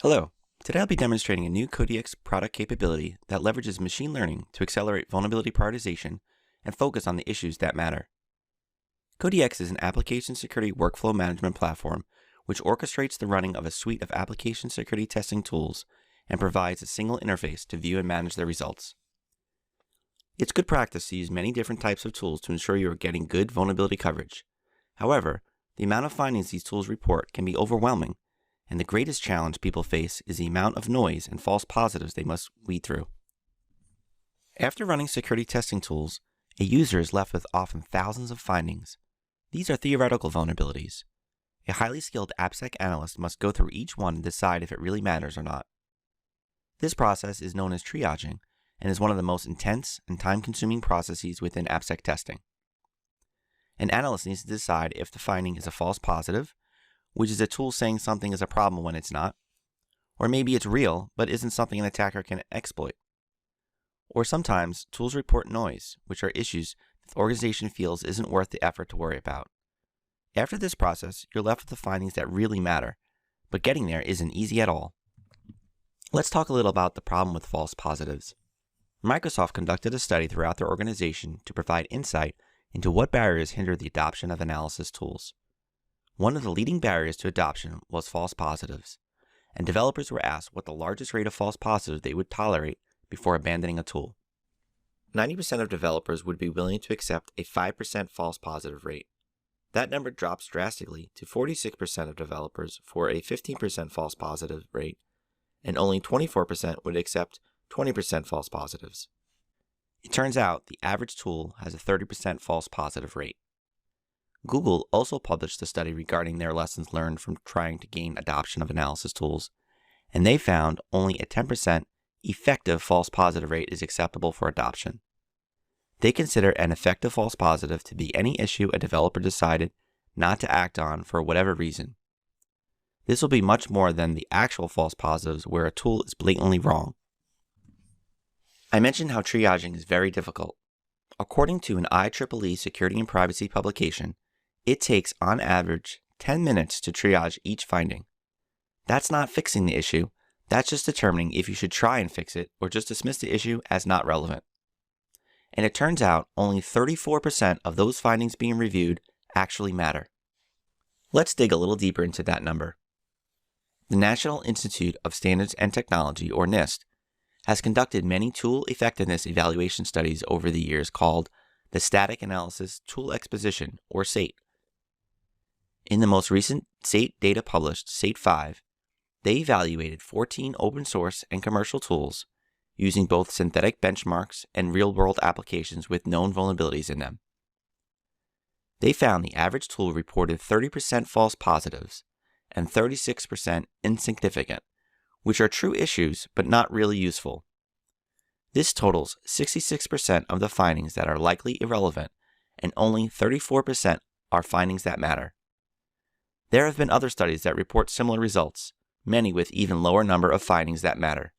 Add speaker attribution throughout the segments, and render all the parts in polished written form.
Speaker 1: Hello, today I'll be demonstrating a new CodeDx product capability that leverages machine learning to accelerate vulnerability prioritization and focus on the issues that matter. CodeDx is an application security workflow management platform which orchestrates the running of a suite of application security testing tools and provides a single interface to view and manage the results. It's good practice to use many different types of tools to ensure you are getting good vulnerability coverage. However, the amount of findings these tools report can be overwhelming, and the greatest challenge people face is the amount of noise and false positives they must weed through. After running security testing tools, a user is left with often thousands of findings. These are theoretical vulnerabilities. A highly skilled AppSec analyst must go through each one and decide if it really matters or not. This process is known as triaging and is one of the most intense and time-consuming processes within AppSec testing. An analyst needs to decide if the finding is a false positive, which is a tool saying something is a problem when it's not, or maybe it's real but isn't something an attacker can exploit. Or sometimes tools report noise, which are issues that the organization feels isn't worth the effort to worry about. After this process, you're left with the findings that really matter, but getting there isn't easy at all. Let's talk a little about the problem with false positives. Microsoft conducted a study throughout their organization to provide insight into what barriers hinder the adoption of analysis tools. One of the leading barriers to adoption was false positives, and developers were asked what the largest rate of false positives they would tolerate before abandoning a tool. 90% of developers would be willing to accept a 5% false positive rate. That number drops drastically to 46% of developers for a 15% false positive rate, and only 24% would accept 20% false positives. It turns out the average tool has a 30% false positive rate. Google also published a study regarding their lessons learned from trying to gain adoption of analysis tools, and they found only a 10% effective false positive rate is acceptable for adoption. They consider an effective false positive to be any issue a developer decided not to act on for whatever reason. This will be much more than the actual false positives where a tool is blatantly wrong. I mentioned how triaging is very difficult. According to an IEEE security and privacy publication, it takes on average 10 minutes to triage each finding. That's not fixing the issue, that's just determining if you should try and fix it or just dismiss the issue as not relevant. And it turns out only 34% of those findings being reviewed actually matter. Let's dig a little deeper into that number. The National Institute of Standards and Technology, or NIST, has conducted many tool effectiveness evaluation studies over the years called the Static Analysis Tool Exposition, or SATE. In the most recent SATE data published, SATE 5, they evaluated 14 open source and commercial tools using both synthetic benchmarks and real-world applications with known vulnerabilities in them. They found the average tool reported 30% false positives and 36% insignificant, which are true issues but not really useful. This totals 66% of the findings that are likely irrelevant, and only 34% are findings that matter. There have been other studies that report similar results, many with even lower number of findings that matter.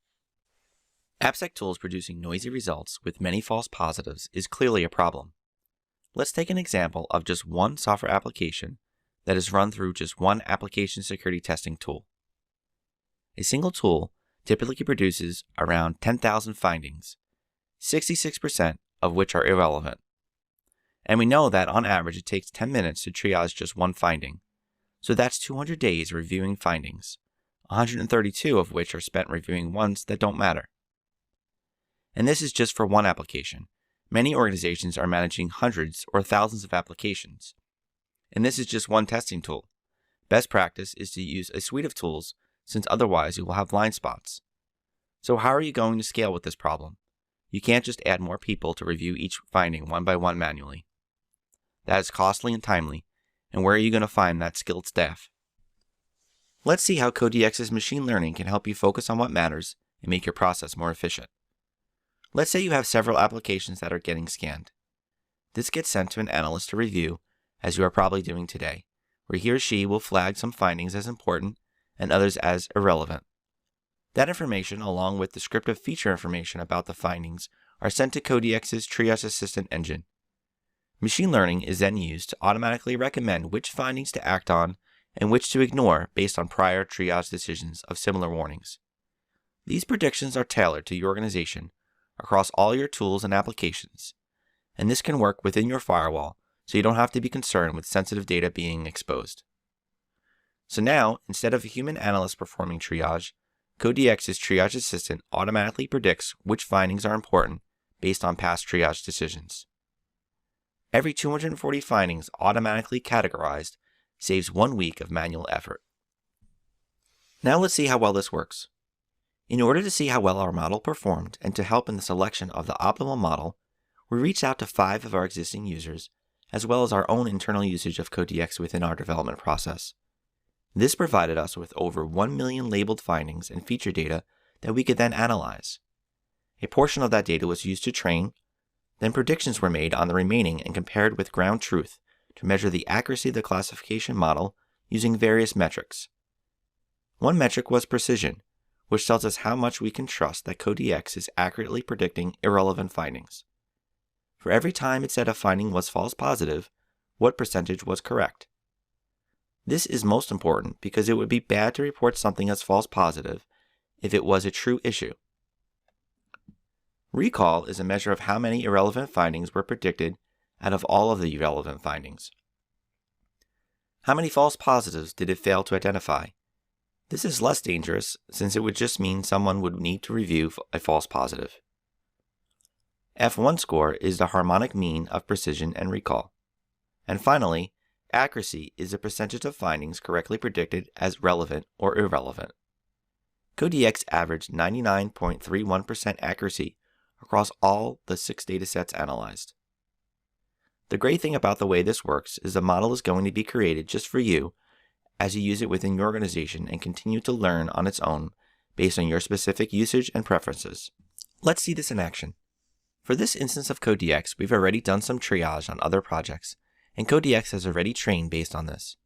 Speaker 1: AppSec tools producing noisy results with many false positives is clearly a problem. Let's take an example of just one software application that is run through just one application security testing tool. A single tool typically produces around 10,000 findings, 66% of which are irrelevant. And we know that on average it takes 10 minutes to triage just one finding, so that's 200 days reviewing findings, 132 of which are spent reviewing ones that don't matter. And this is just for one application. Many organizations are managing hundreds or thousands of applications. And this is just one testing tool. Best practice is to use a suite of tools, since otherwise you will have blind spots. So how are you going to scale with this problem? You can't just add more people to review each finding one by one manually. That is costly and timely, and where are you going to find that skilled staff? Let's see how CodeDx's machine learning can help you focus on what matters and make your process more efficient. Let's say you have several applications that are getting scanned. This gets sent to an analyst to review, as you are probably doing today, where he or she will flag some findings as important and others as irrelevant. That information, along with descriptive feature information about the findings, are sent to CodeDx's TriageAssistant engine. Machine learning is then used to automatically recommend which findings to act on and which to ignore based on prior triage decisions of similar warnings. These predictions are tailored to your organization across all your tools and applications, and this can work within your firewall so you don't have to be concerned with sensitive data being exposed. So now, instead of a human analyst performing triage, CodeDx's TriageAssistant automatically predicts which findings are important based on past triage decisions. Every 240 findings automatically categorized saves 1 week of manual effort. Now let's see how well this works. In order to see how well our model performed and to help in the selection of the optimal model, we reached out to 5 of our existing users, as well as our own internal usage of CodeDx within our development process. This provided us with over 1 million labeled findings and feature data that we could then analyze. A portion of that data was used to train, then predictions were made on the remaining and compared with ground truth to measure the accuracy of the classification model using various metrics. One metric was precision, which tells us how much we can trust that CodeDx is accurately predicting irrelevant findings. For every time it said a finding was false positive, what percentage was correct? This is most important because it would be bad to report something as false positive if it was a true issue. Recall is a measure of how many irrelevant findings were predicted out of all of the irrelevant findings. How many false positives did it fail to identify? This is less dangerous since it would just mean someone would need to review a false positive. F1 score is the harmonic mean of precision and recall. And finally, accuracy is the percentage of findings correctly predicted as relevant or irrelevant. CodeDx averaged 99.31% accuracy across all the 6 datasets analyzed. The great thing about the way this works is the model is going to be created just for you as you use it within your organization and continue to learn on its own based on your specific usage and preferences. Let's see this in action. For this instance of CodeDx, we've already done some triage on other projects, and CodeDx has already trained based on this.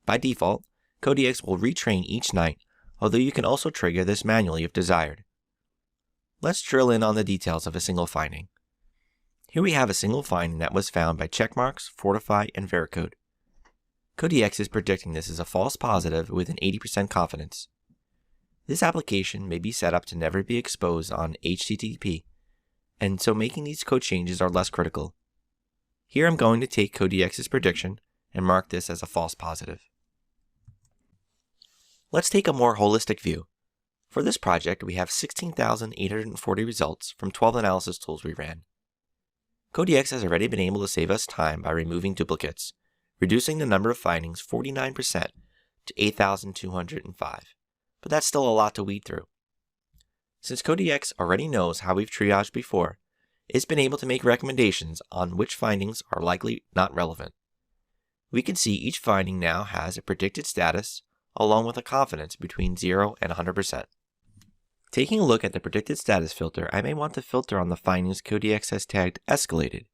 Speaker 1: By default, CodeDx will retrain each night, although you can also trigger this manually if desired. Let's drill in on the details of a single finding. Here we have a single finding that was found by Checkmarx, Fortify, and Veracode. CodeDx is predicting this as a false positive with an 80% confidence. This application may be set up to never be exposed on HTTP, and so making these code changes are less critical. Here I'm going to take CodeDx's prediction and mark this as a false positive. Let's take a more holistic view. For this project, we have 16,840 results from 12 analysis tools we ran. CodeDx has already been able to save us time by removing duplicates, reducing the number of findings 49% to 8,205. But that's still a lot to weed through. Since CodeDx already knows how we've triaged before, it's been able to make recommendations on which findings are likely not relevant. We can see each finding now has a predicted status along with a confidence between 0 and 100%. Taking a look at the predicted status filter, I may want to filter on the findings CodeDx has tagged escalated,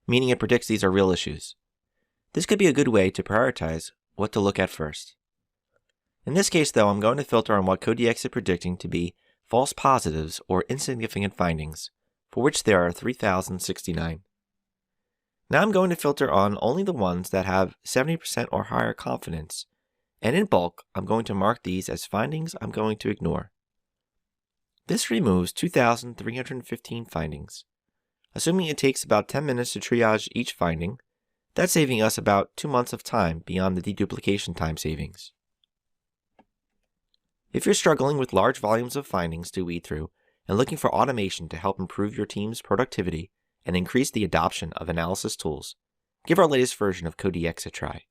Speaker 1: meaning it predicts these are real issues. This could be a good way to prioritize what to look at first. In this case, though, I'm going to filter on what CodeDx is predicting to be false positives or insignificant findings, for which there are 3,069. Now I'm going to filter on only the ones that have 70% or higher confidence, and in bulk, I'm going to mark these as findings I'm going to ignore. This removes 2,315 findings. Assuming it takes about 10 minutes to triage each finding, that's saving us about 2 months of time beyond the deduplication time savings. If you're struggling with large volumes of findings to weed through and looking for automation to help improve your team's productivity and increase the adoption of analysis tools, give our latest version of CodeDx a try.